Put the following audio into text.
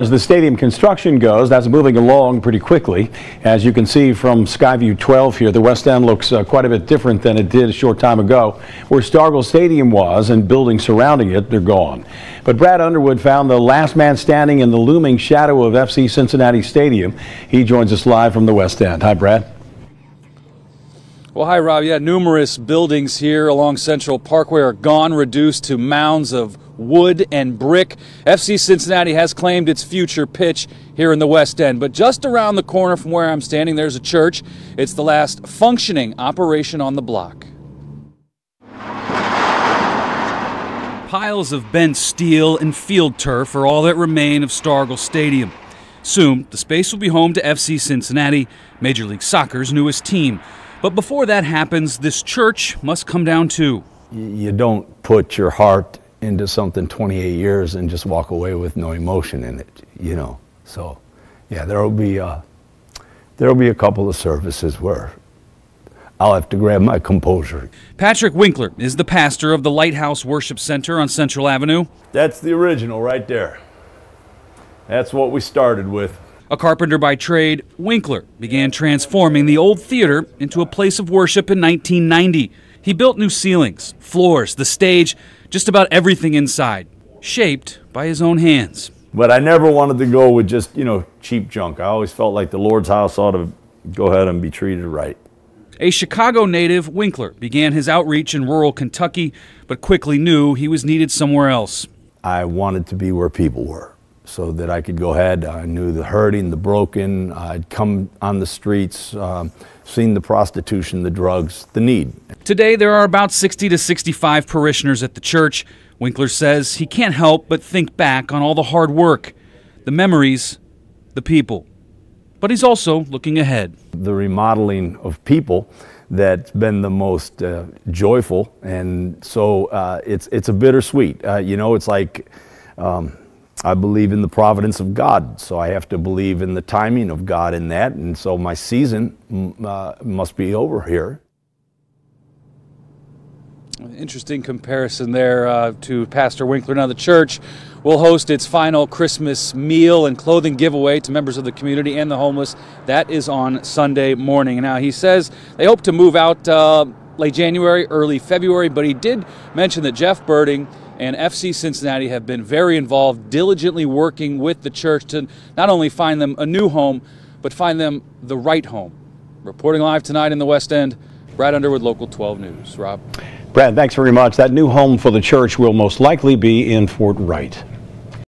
As the stadium construction goes, that's moving along pretty quickly. As you can see from Skyview 12 here, the West End looks quite a bit different than it did a short time ago. Where Stargel Stadium was and buildings surrounding it, they're gone. But Brad Underwood found the last man standing in the looming shadow of FC Cincinnati Stadium. He joins us live from the West End. Hi, Brad. Well, hi, Rob. Yeah, numerous buildings here along Central Parkway are gone, reduced to mounds of wood and brick. FC Cincinnati has claimed its future pitch here in the West End. But just around the corner from where I'm standing, there's a church. It's the last functioning operation on the block. Piles of bent steel and field turf are all that remain of Stargel Stadium. Soon, the space will be home to FC Cincinnati, Major League Soccer's newest team. But before that happens, this church must come down too. You don't put your heart into something 28 years and just walk away with no emotion in it, you know. So, yeah, there'll be a couple of services where I'll have to grab my composure. Patrick Winkler is the pastor of the Lighthouse Worship Center on Central Avenue. That's the original right there. That's what we started with. A carpenter by trade, Winkler began transforming the old theater into a place of worship in 1990. He built new ceilings, floors, the stage, just about everything inside, shaped by his own hands. But I never wanted to go with just, cheap junk. I always felt like the Lord's house ought to go ahead and be treated right. A Chicago native, Winkler began his outreach in rural Kentucky, but quickly knew he was needed somewhere else. I wanted to be where people were, so that I could go ahead. I knew the hurting, the broken. I'd come on the streets, seen the prostitution, the drugs, the need. Today, there are about 60 to 65 parishioners at the church. Winkler says he can't help but think back on all the hard work, the memories, the people. But he's also looking ahead. The remodeling of people that's been the most joyful, and so it's a bittersweet. It's like I believe in the providence of God, so I have to believe in the timing of God in that, and so my season must be over here. Interesting comparison there to Pastor Winkler. Now the church will host its final Christmas meal and clothing giveaway to members of the community and the homeless. That is on Sunday morning. Now he says they hope to move out late January, early February, but he did mention that Jeff Birding and FC Cincinnati have been very involved, diligently working with the church to not only find them a new home, but find them the right home. Reporting live tonight in the West End, Brad Underwood, Local 12 News. Rob. Brad, thanks very much. That new home for the church will most likely be in Fort Wright.